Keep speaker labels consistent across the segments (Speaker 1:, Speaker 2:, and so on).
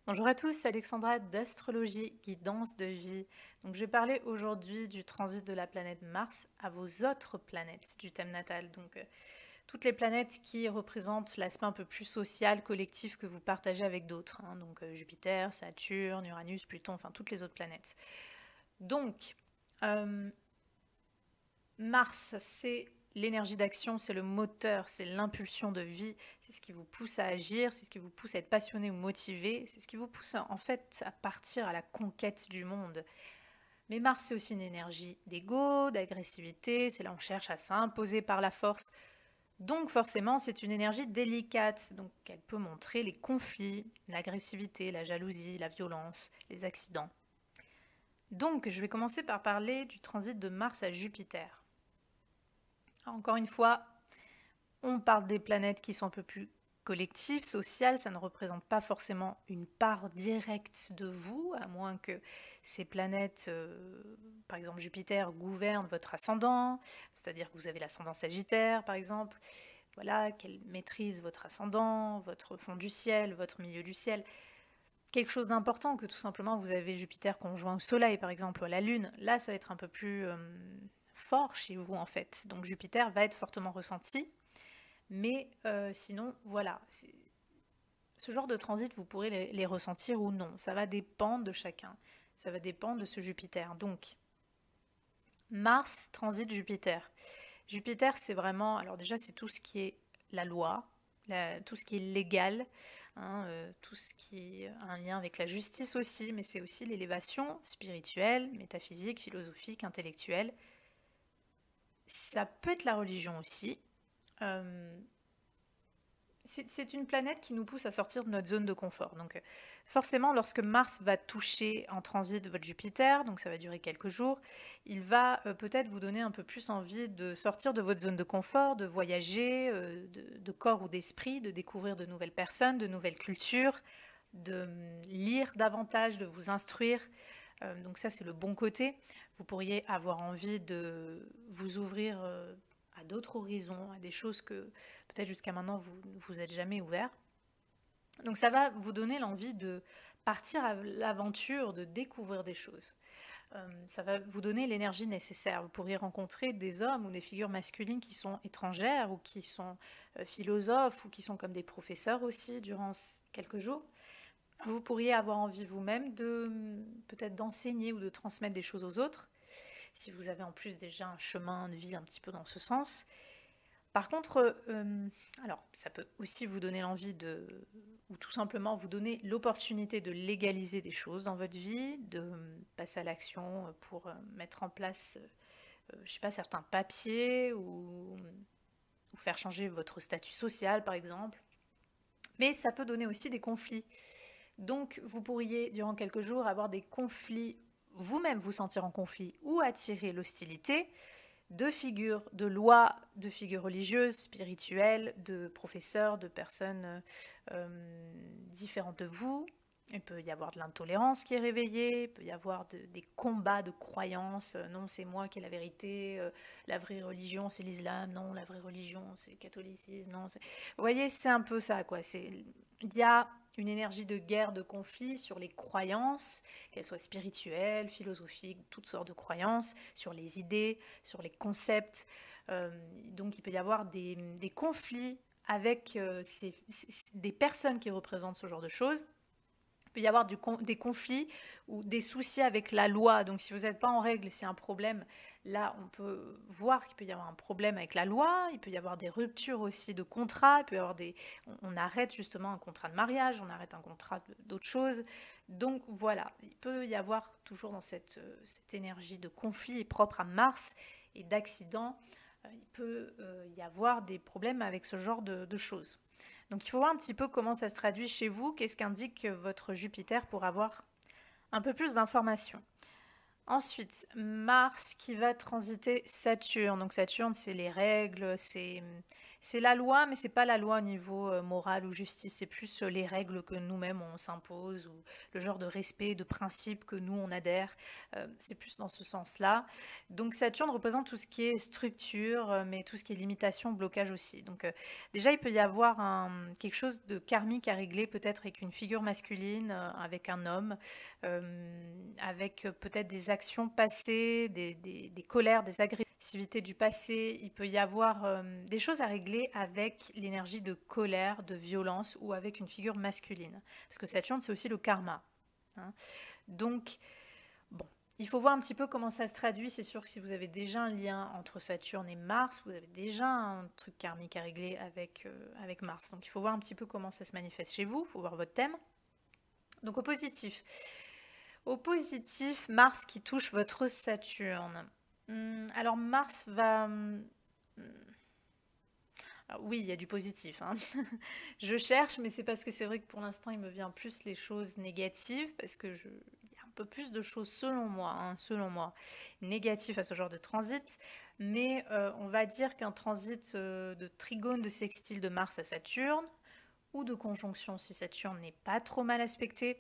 Speaker 1: Bonjour à tous, c'est Alexandra d'Astrologie Guidance de Vie. Donc je vais parler aujourd'hui du transit de la planète Mars à vos autres planètes du thème natal. Donc toutes les planètes qui représentent l'aspect un peu plus social, collectif que vous partagez avec d'autres. Donc Jupiter, Saturne, Uranus, Pluton, enfin toutes les autres planètes. Donc euh, Mars, c'est l'énergie d'action, c'est le moteur, c'est l'impulsion de vie, c'est ce qui vous pousse à agir, c'est ce qui vous pousse à être passionné ou motivé, c'est ce qui vous pousse en fait à partir à la conquête du monde. Mais Mars, c'est aussi une énergie d'ego, d'agressivité, c'est là où on cherche à s'imposer par la force. Donc forcément, c'est une énergie délicate, donc elle peut montrer les conflits, l'agressivité, la jalousie, la violence, les accidents. Donc je vais commencer par parler du transit de Mars à Jupiter. Encore une fois, on parle des planètes qui sont un peu plus collectives, sociales, ça ne représente pas forcément une part directe de vous, à moins que ces planètes, par exemple Jupiter, gouvernent votre ascendant, c'est-à-dire que vous avez l'ascendant Sagittaire, par exemple, voilà, qu'elle maîtrise votre ascendant, votre fond du ciel, votre milieu du ciel. Quelque chose d'important que tout simplement vous avez Jupiter conjoint au Soleil, par exemple, ou à la Lune, là ça va être un peu plus fort chez vous en fait. Donc Jupiter va être fortement ressenti. Mais sinon, voilà, ce genre de transit, vous pourrez les ressentir ou non. Ça va dépendre de chacun. Ça va dépendre de ce Jupiter. Donc, Mars, transit Jupiter. Jupiter, c'est vraiment, alors déjà, c'est tout ce qui est la loi, tout ce qui est légal, tout ce qui a un lien avec la justice aussi, mais c'est aussi l'élévation spirituelle, métaphysique, philosophique, intellectuelle. Ça peut être la religion aussi. Euh, c'est une planète qui nous pousse à sortir de notre zone de confort. Donc forcément, lorsque Mars va toucher en transit votre Jupiter, donc ça va durer quelques jours, il va peut-être vous donner un peu plus envie de sortir de votre zone de confort, de voyager, de corps ou d'esprit, de découvrir de nouvelles personnes, de nouvelles cultures, de lire davantage, de vous instruire. Donc ça, c'est le bon côté. Vous pourriez avoir envie de vous ouvrir à d'autres horizons, à des choses que peut-être jusqu'à maintenant vous ne vous êtes jamais ouvert. Donc ça va vous donner l'envie de partir à l'aventure, de découvrir des choses. Ça va vous donner l'énergie nécessaire. Vous pourriez rencontrer des hommes ou des figures masculines qui sont étrangères ou qui sont philosophes ou qui sont comme des professeurs aussi durant quelques jours. Vous pourriez avoir envie vous-même de peut-être d'enseigner ou de transmettre des choses aux autres, si vous avez en plus déjà un chemin de vie un petit peu dans ce sens. Par contre, alors ça peut aussi vous donner l'envie de, ou tout simplement vous donner l'opportunité de légaliser des choses dans votre vie, de passer à l'action pour mettre en place, je sais pas, certains papiers ou faire changer votre statut social par exemple. Mais ça peut donner aussi des conflits. Donc vous pourriez durant quelques jours avoir des conflits, vous-même vous sentir en conflit ou attirer l'hostilité de figures, de lois, de figures religieuses, spirituelles, de professeurs, de personnes différentes de vous. Il peut y avoir de l'intolérance qui est réveillée, il peut y avoir des combats de croyances. Non, c'est moi qui ai la vérité. La vraie religion, c'est l'islam. Non, la vraie religion, c'est le catholicisme. Non, c'est... Vous voyez, c'est un peu ça, quoi. Il y a une énergie de guerre, de conflit sur les croyances, qu'elles soient spirituelles, philosophiques, toutes sortes de croyances, sur les idées, sur les concepts. Donc il peut y avoir des conflits avec des personnes qui représentent ce genre de choses. Il peut y avoir des conflits ou des soucis avec la loi. Donc si vous n'êtes pas en règle, c'est un problème. Là, on peut voir qu'il peut y avoir un problème avec la loi. Il peut y avoir des ruptures aussi de contrat. Il peut y avoir on arrête justement un contrat de mariage, on arrête un contrat d'autres choses. Donc voilà, il peut y avoir toujours dans cette énergie de conflit propre à Mars et d'accident, il peut y avoir des problèmes avec ce genre de choses. Donc il faut voir un petit peu comment ça se traduit chez vous, qu'est-ce qu'indique votre Jupiter pour avoir un peu plus d'informations. Ensuite, Mars qui va transiter Saturne. Donc Saturne, c'est les règles, c'est la loi, mais c'est pas la loi au niveau moral ou justice. C'est plus les règles que nous-mêmes on s'impose ou le genre de respect, de principe que nous on adhère. C'est plus dans ce sens-là. Donc Saturne représente tout ce qui est structure, mais tout ce qui est limitation, blocage aussi. Donc déjà, il peut y avoir quelque chose de karmique à régler, peut-être avec une figure masculine, avec un homme, avec peut-être des actions passées, des colères, des agressivités du passé. Il peut y avoir des choses à régler avec l'énergie de colère, de violence ou avec une figure masculine. Parce que Saturne, c'est aussi le karma, hein. Donc, bon, il faut voir un petit peu comment ça se traduit. C'est sûr que si vous avez déjà un lien entre Saturne et Mars, vous avez déjà un truc karmique à régler avec Mars. Donc il faut voir un petit peu comment ça se manifeste chez vous, il faut voir votre thème. Donc au positif. Au positif, Mars qui touche votre Saturne. Alors Mars va... Alors, oui, il y a du positif, hein. Je cherche, mais c'est parce que c'est vrai que pour l'instant, il me vient plus les choses négatives, parce que il y a un peu plus de choses, selon moi, négatives à ce genre de transit. Mais on va dire qu'un transit de trigone, de sextile de Mars à Saturne, ou de conjonction si Saturne n'est pas trop mal aspecté,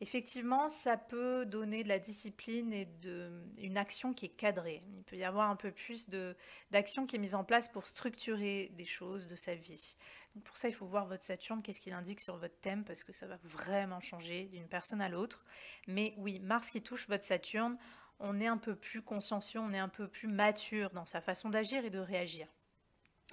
Speaker 1: effectivement, ça peut donner de la discipline et une action qui est cadrée. Il peut y avoir un peu plus d'action qui est mise en place pour structurer des choses de sa vie. Donc pour ça, il faut voir votre Saturne, qu'est-ce qu'il indique sur votre thème, parce que ça va vraiment changer d'une personne à l'autre. Mais oui, Mars qui touche votre Saturne, on est un peu plus consciencieux, on est un peu plus mature dans sa façon d'agir et de réagir.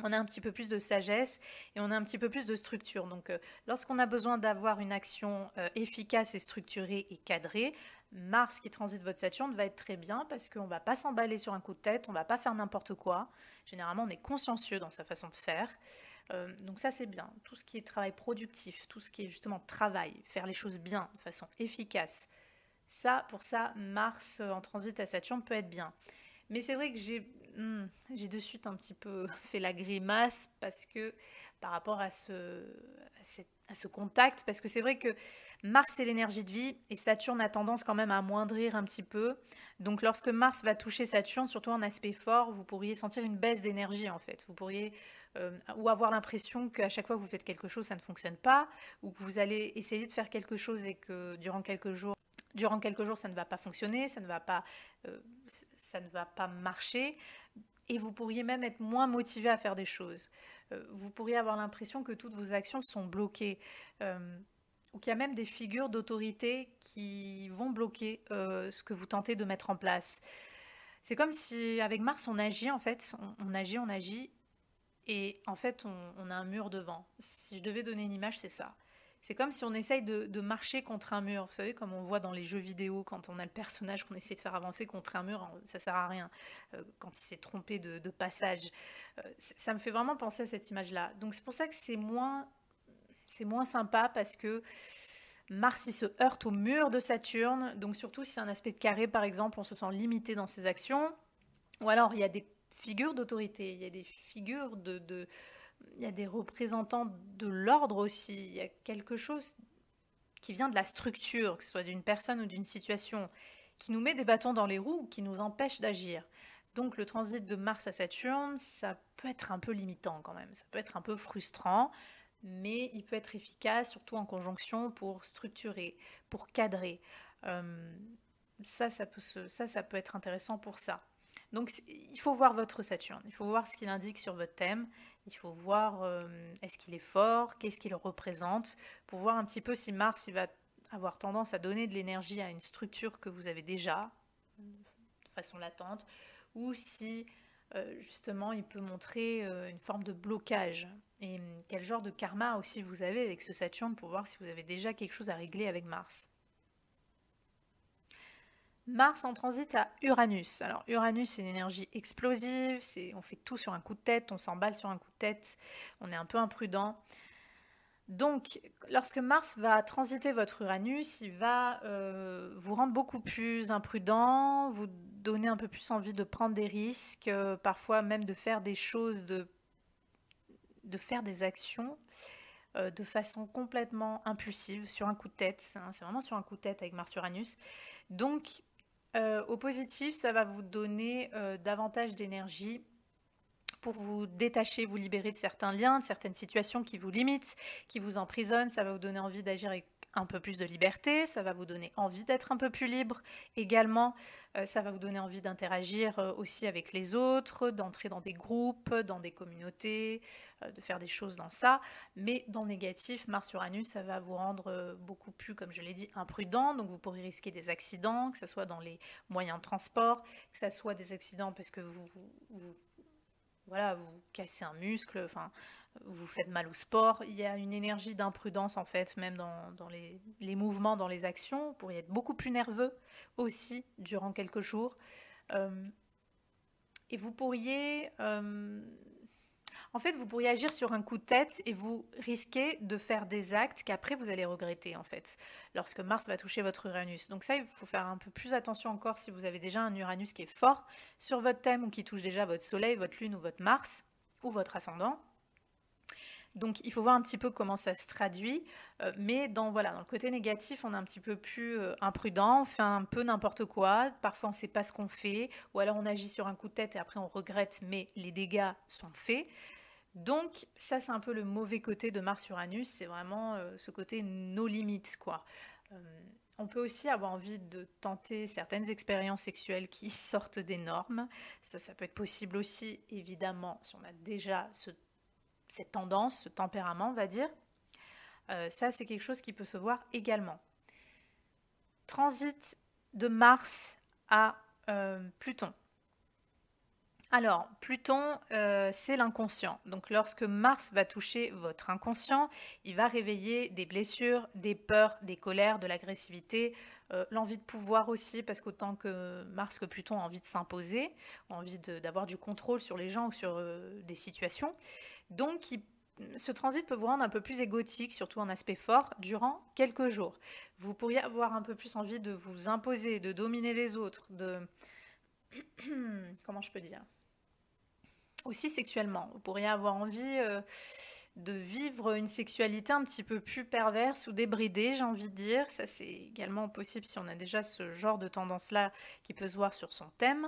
Speaker 1: On a un petit peu plus de sagesse et on a un petit peu plus de structure. Donc lorsqu'on a besoin d'avoir une action efficace et structurée et cadrée, Mars qui transite votre Saturne va être très bien parce qu'on ne va pas s'emballer sur un coup de tête, on ne va pas faire n'importe quoi. Généralement, on est consciencieux dans sa façon de faire. Donc ça, c'est bien. Tout ce qui est travail productif, tout ce qui est justement travail, faire les choses bien, de façon efficace. Ça, pour ça, Mars en transit à Saturne peut être bien. Mais c'est vrai que j'ai de suite un petit peu fait la grimace parce que par rapport à ce contact, parce que c'est vrai que Mars c'est l'énergie de vie et Saturne a tendance quand même à amoindrir un petit peu. Donc lorsque Mars va toucher Saturne, surtout en aspect fort, vous pourriez sentir une baisse d'énergie en fait. Vous pourriez ou avoir l'impression qu'à chaque fois que vous faites quelque chose, ça ne fonctionne pas, ou que vous allez essayer de faire quelque chose et que durant quelques jours, ça ne va pas fonctionner, euh, ça ne va pas marcher, et vous pourriez même être moins motivé à faire des choses. Vous pourriez avoir l'impression que toutes vos actions sont bloquées, ou qu'il y a même des figures d'autorité qui vont bloquer ce que vous tentez de mettre en place. C'est comme si avec Mars, on agit en fait, on agit, et en fait, on a un mur devant. Si je devais donner une image, c'est ça. C'est comme si on essaye de marcher contre un mur. Vous savez, comme on voit dans les jeux vidéo, quand on a le personnage qu'on essaie de faire avancer contre un mur, ça sert à rien. Quand il s'est trompé de passage. Ça me fait vraiment penser à cette image-là. Donc c'est pour ça que c'est moins sympa parce que Mars, il se heurte au mur de Saturne. Donc surtout si c'est un aspect de carré, par exemple, on se sent limité dans ses actions. Ou alors il y a des figures d'autorité, il y a des figures il y a des représentants de l'ordre aussi. Il y a quelque chose qui vient de la structure, que ce soit d'une personne ou d'une situation, qui nous met des bâtons dans les roues ou qui nous empêche d'agir. Donc le transit de Mars à Saturne, ça peut être un peu limitant quand même, ça peut être un peu frustrant, mais il peut être efficace, surtout en conjonction pour structurer, pour cadrer. Euh, ça peut être intéressant pour ça. Donc il faut voir votre Saturne, il faut voir ce qu'il indique sur votre thème, il faut voir est-ce qu'il est fort, qu'est-ce qu'il représente, pour voir un petit peu si Mars il va avoir tendance à donner de l'énergie à une structure que vous avez déjà, de façon latente, ou si justement il peut montrer une forme de blocage. Et quel genre de karma aussi vous avez avec ce Saturne pour voir si vous avez déjà quelque chose à régler avec Mars. Mars en transit à Uranus. Alors Uranus c'est une énergie explosive, on fait tout sur un coup de tête, on s'emballe sur un coup de tête, on est un peu imprudent. Donc lorsque Mars va transiter votre Uranus, il va vous rendre beaucoup plus imprudent, vous donner un peu plus envie de prendre des risques, parfois même de faire des choses, de faire des actions de façon complètement impulsive, sur un coup de tête. Hein, c'est vraiment sur un coup de tête avec Mars Uranus. Donc Au positif, ça va vous donner davantage d'énergie pour vous détacher, vous libérer de certains liens, de certaines situations qui vous limitent, qui vous emprisonnent. Ça va vous donner envie d'agir avec un peu plus de liberté, ça va vous donner envie d'être un peu plus libre également. Ça va vous donner envie d'interagir aussi avec les autres, d'entrer dans des groupes, dans des communautés, de faire des choses dans ça. Mais dans le négatif, Mars-Uranus, ça va vous rendre beaucoup plus, comme je l'ai dit, imprudent. Donc vous pourrez risquer des accidents, que ce soit dans les moyens de transport, que ce soit des accidents parce que voilà, vous cassez un muscle, enfin, vous faites mal au sport. Il y a une énergie d'imprudence en fait, même dans les mouvements, dans les actions. Vous pourriez être beaucoup plus nerveux aussi durant quelques jours. Euh, et vous pourriez, en fait, vous pourriez agir sur un coup de tête et vous risquez de faire des actes qu'après vous allez regretter en fait, lorsque Mars va toucher votre Uranus. Donc ça, il faut faire un peu plus attention encore si vous avez déjà un Uranus qui est fort sur votre thème ou qui touche déjà votre Soleil, votre Lune ou votre Mars ou votre ascendant. Donc il faut voir un petit peu comment ça se traduit, mais voilà, dans le côté négatif, on est un petit peu plus imprudent, on fait un peu n'importe quoi, parfois on ne sait pas ce qu'on fait, ou alors on agit sur un coup de tête et après on regrette, mais les dégâts sont faits. Donc ça c'est un peu le mauvais côté de Mars-Uranus, c'est vraiment ce côté nos limites quoi. Euh, on peut aussi avoir envie de tenter certaines expériences sexuelles qui sortent des normes. Ça peut être possible aussi, évidemment, si on a déjà cette tendance, ce tempérament, on va dire. Ça, c'est quelque chose qui peut se voir également. Transit de Mars à Pluton. Alors, Pluton, c'est l'inconscient. Donc, lorsque Mars va toucher votre inconscient, il va réveiller des blessures, des peurs, des colères, de l'agressivité, l'envie de pouvoir aussi, parce qu'autant que Mars que Pluton a envie de s'imposer, envie d'avoir du contrôle sur les gens ou sur des situations. Donc, ce transit peut vous rendre un peu plus égotique, surtout en aspect fort, durant quelques jours. Vous pourriez avoir un peu plus envie de vous imposer, de dominer les autres, de... Comment je peux dire? Aussi sexuellement. Vous pourriez avoir envie de vivre une sexualité un petit peu plus perverse ou débridée, j'ai envie de dire. Ça, c'est également possible si on a déjà ce genre de tendance-là qui peut se voir sur son thème.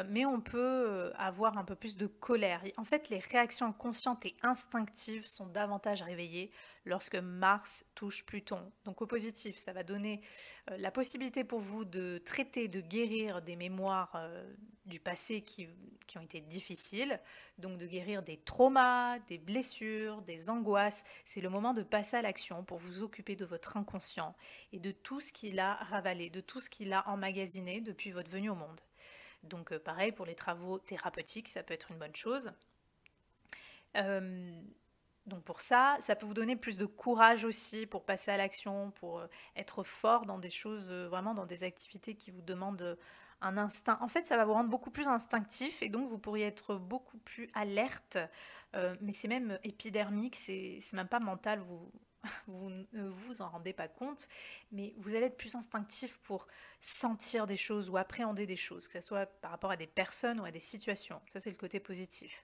Speaker 1: Mais on peut avoir un peu plus de colère. En fait, les réactions conscientes et instinctives sont davantage réveillées lorsque Mars touche Pluton. Donc au positif, ça va donner la possibilité pour vous de traiter, de guérir des mémoires du passé qui ont été difficiles, donc de guérir des traumas, des blessures, des angoisses. C'est le moment de passer à l'action pour vous occuper de votre inconscient et de tout ce qu'il a ravalé, de tout ce qu'il a emmagasiné depuis votre venue au monde. Donc pareil, pour les travaux thérapeutiques, ça peut être une bonne chose. Donc pour ça peut vous donner plus de courage aussi pour passer à l'action, pour être fort dans des choses, vraiment dans des activités qui vous demandent un instinct. En fait, ça va vous rendre beaucoup plus instinctif et donc vous pourriez être beaucoup plus alerte, mais c'est même épidermique, c'est même pas mental, vous ne vous en rendez pas compte, mais vous allez être plus instinctif pour sentir des choses ou appréhender des choses, que ce soit par rapport à des personnes ou à des situations. Ça, c'est le côté positif.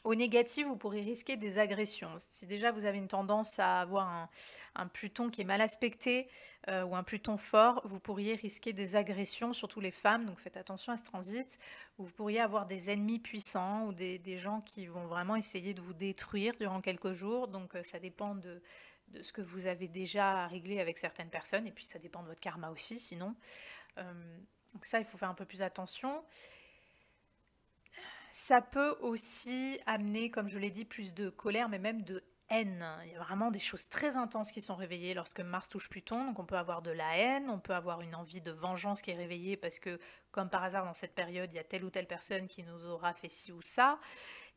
Speaker 1: Au négatif, vous pourrez risquer des agressions. Si déjà vous avez une tendance à avoir un Pluton qui est mal aspecté ou un Pluton fort, vous pourriez risquer des agressions, surtout les femmes, donc faites attention à ce transit. Vous pourriez avoir des ennemis puissants ou des gens qui vont vraiment essayer de vous détruire durant quelques jours. Donc ça dépend de ce que vous avez déjà réglé avec certaines personnes, et puis ça dépend de votre karma aussi, sinon. Donc ça, il faut faire un peu plus attention. Ça peut aussi amener, comme je l'ai dit, plus de colère, mais même de haine. Il y a vraiment des choses très intenses qui sont réveillées lorsque Mars touche Pluton. Donc on peut avoir de la haine, on peut avoir une envie de vengeance qui est réveillée parce que, comme par hasard dans cette période, il y a telle ou telle personne qui nous aura fait ci ou ça.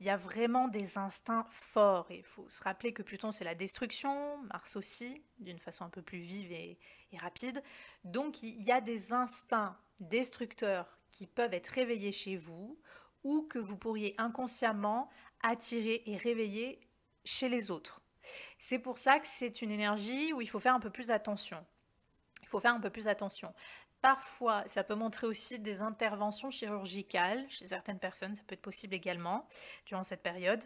Speaker 1: Il y a vraiment des instincts forts. Et il faut se rappeler que Pluton, c'est la destruction, Mars aussi, d'une façon un peu plus vive et rapide. Donc il y a des instincts destructeurs qui peuvent être réveillés chez vous ou que vous pourriez inconsciemment attirer et réveiller chez les autres. C'est pour ça que c'est une énergie où il faut faire un peu plus attention. Il faut faire un peu plus attention. Parfois, ça peut montrer aussi des interventions chirurgicales chez certaines personnes, ça peut être possible également durant cette période.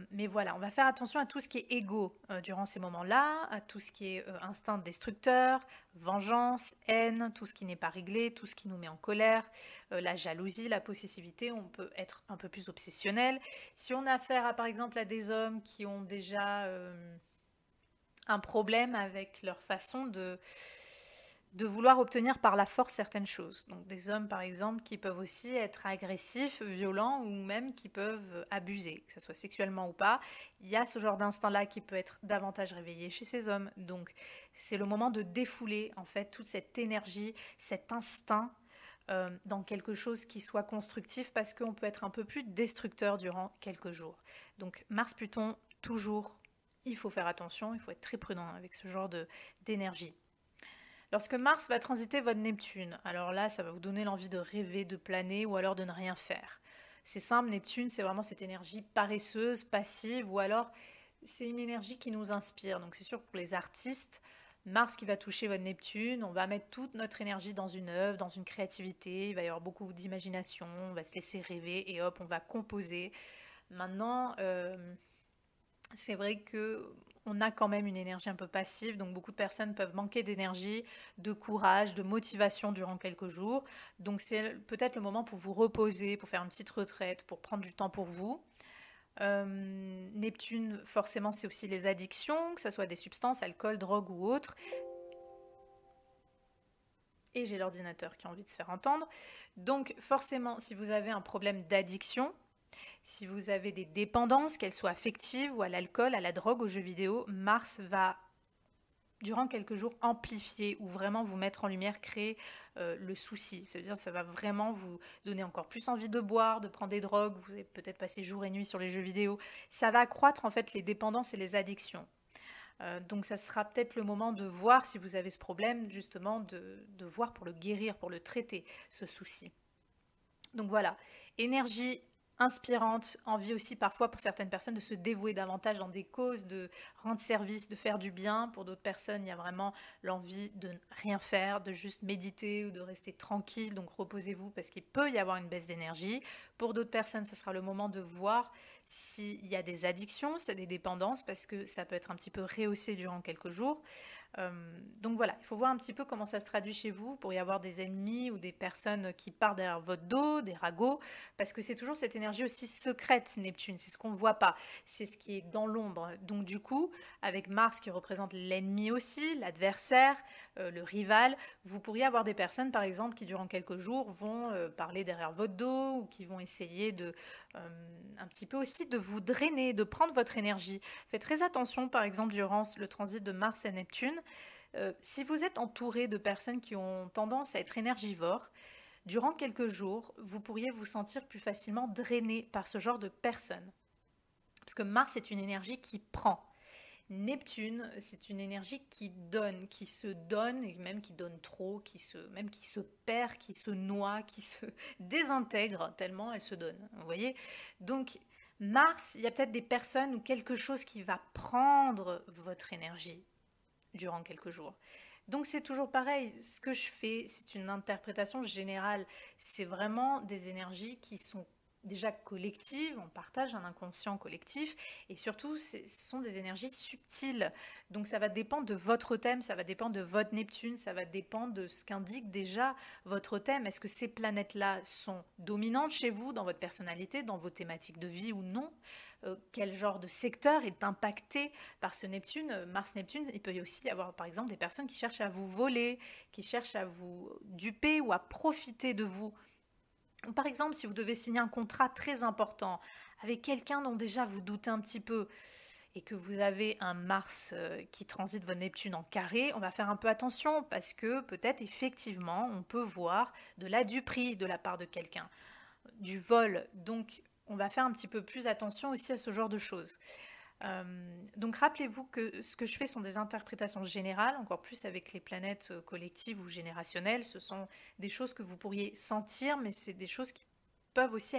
Speaker 1: Mais voilà, on va faire attention à tout ce qui est égo durant ces moments-là, à tout ce qui est instinct destructeur, vengeance, haine, tout ce qui n'est pas réglé, tout ce qui nous met en colère, la jalousie, la possessivité, on peut être un peu plus obsessionnel. Si on a affaire à, par exemple, à des hommes qui ont déjà un problème avec leur façon de vouloir obtenir par la force certaines choses. Donc des hommes par exemple qui peuvent aussi être agressifs, violents ou même qui peuvent abuser, que ce soit sexuellement ou pas. Il y a ce genre d'instinct-là qui peut être davantage réveillé chez ces hommes. Donc c'est le moment de défouler en fait toute cette énergie, cet instinct dans quelque chose qui soit constructif parce qu'on peut être un peu plus destructeur durant quelques jours. Donc Mars-Pluton, toujours, il faut faire attention, il faut être très prudent avec ce genre d'énergie. Lorsque Mars va transiter votre Neptune, alors là, ça va vous donner l'envie de rêver, de planer ou alors de ne rien faire. C'est simple, Neptune, c'est vraiment cette énergie paresseuse, passive, ou alors c'est une énergie qui nous inspire. Donc c'est sûr pour les artistes, Mars qui va toucher votre Neptune, on va mettre toute notre énergie dans une œuvre, dans une créativité, il va y avoir beaucoup d'imagination, on va se laisser rêver et hop, on va composer. Maintenant, c'est vrai que on a quand même une énergie un peu passive, donc beaucoup de personnes peuvent manquer d'énergie, de courage, de motivation durant quelques jours. Donc c'est peut-être le moment pour vous reposer, pour faire une petite retraite, pour prendre du temps pour vous. Neptune, forcément, c'est aussi les addictions, que ce soit des substances, alcool, drogue ou autres. Et j'ai l'ordinateur qui a envie de se faire entendre. Donc forcément, si vous avez un problème d'addiction, si vous avez des dépendances, qu'elles soient affectives ou à l'alcool, à la drogue, aux jeux vidéo, Mars va, durant quelques jours, amplifier ou vraiment vous mettre en lumière, créer le souci. Ça veut dire que ça va vraiment vous donner encore plus envie de boire, de prendre des drogues, vous avez peut-être passé jour et nuit sur les jeux vidéo. Ça va accroître en fait les dépendances et les addictions. Donc ça sera peut-être le moment de voir si vous avez ce problème, justement, de voir pour le guérir, pour le traiter, ce souci. Donc voilà, énergie inspirante, envie aussi parfois pour certaines personnes de se dévouer davantage dans des causes, de rendre service, de faire du bien. Pour d'autres personnes, il y a vraiment l'envie de rien faire, de juste méditer ou de rester tranquille. Donc reposez-vous parce qu'il peut y avoir une baisse d'énergie. Pour d'autres personnes, ce sera le moment de voir s'il y a des addictions, s'il y a des dépendances parce que ça peut être un petit peu rehaussé durant quelques jours. Donc voilà, il faut voir un petit peu comment ça se traduit chez vous pour y avoir des ennemis ou des personnes qui partent derrière votre dos, des ragots, parce que c'est toujours cette énergie aussi secrète, Neptune, c'est ce qu'on ne voit pas, c'est ce qui est dans l'ombre. Donc du coup, avec Mars qui représente l'ennemi aussi, l'adversaire, le rival, vous pourriez avoir des personnes par exemple qui durant quelques jours vont parler derrière votre dos ou qui vont essayer de un petit peu aussi de vous drainer, de prendre votre énergie. Faites très attention par exemple durant le transit de Mars et Neptune. Si vous êtes entouré de personnes qui ont tendance à être énergivores, durant quelques jours, vous pourriez vous sentir plus facilement drainé par ce genre de personnes. Parce que Mars est une énergie qui prend. Neptune, c'est une énergie qui se donne, et même qui donne trop, même qui se perd, qui se noie, qui se désintègre, tellement elle se donne. Vous voyez? Donc, Mars, il y a peut-être des personnes ou quelque chose qui va prendre votre énergie durant quelques jours. Donc c'est toujours pareil, ce que je fais, c'est une interprétation générale. C'est vraiment des énergies qui sont déjà collectives, on partage un inconscient collectif, et surtout ce sont des énergies subtiles. Donc ça va dépendre de votre thème, ça va dépendre de votre Neptune, ça va dépendre de ce qu'indique déjà votre thème. Est-ce que ces planètes-là sont dominantes chez vous, dans votre personnalité, dans vos thématiques de vie ou non? Quel genre de secteur est impacté par ce Neptune, Mars-Neptune? Il peut aussi y avoir par exemple des personnes qui cherchent à vous voler, qui cherchent à vous duper ou à profiter de vous. Par exemple, si vous devez signer un contrat très important avec quelqu'un dont déjà vous doutez un petit peu et que vous avez un Mars qui transite votre Neptune en carré, on va faire un peu attention parce que peut-être effectivement on peut voir de la duperie de la part de quelqu'un, du vol. Donc on va faire un petit peu plus attention aussi à ce genre de choses. Donc rappelez-vous que ce que je fais sont des interprétations générales, encore plus avec les planètes collectives ou générationnelles. Ce sont des choses que vous pourriez sentir, mais c'est des choses qui peuvent aussi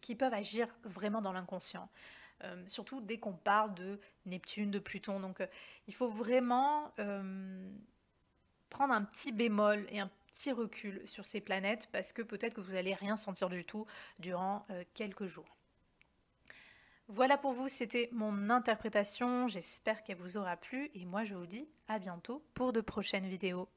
Speaker 1: qui peuvent agir vraiment dans l'inconscient. Surtout dès qu'on parle de Neptune, de Pluton. Donc il faut vraiment prendre un petit bémol et petit recul sur ces planètes parce que peut-être que vous n'allez rien sentir du tout durant quelques jours. Voilà pour vous, c'était mon interprétation, j'espère qu'elle vous aura plu et moi je vous dis à bientôt pour de prochaines vidéos.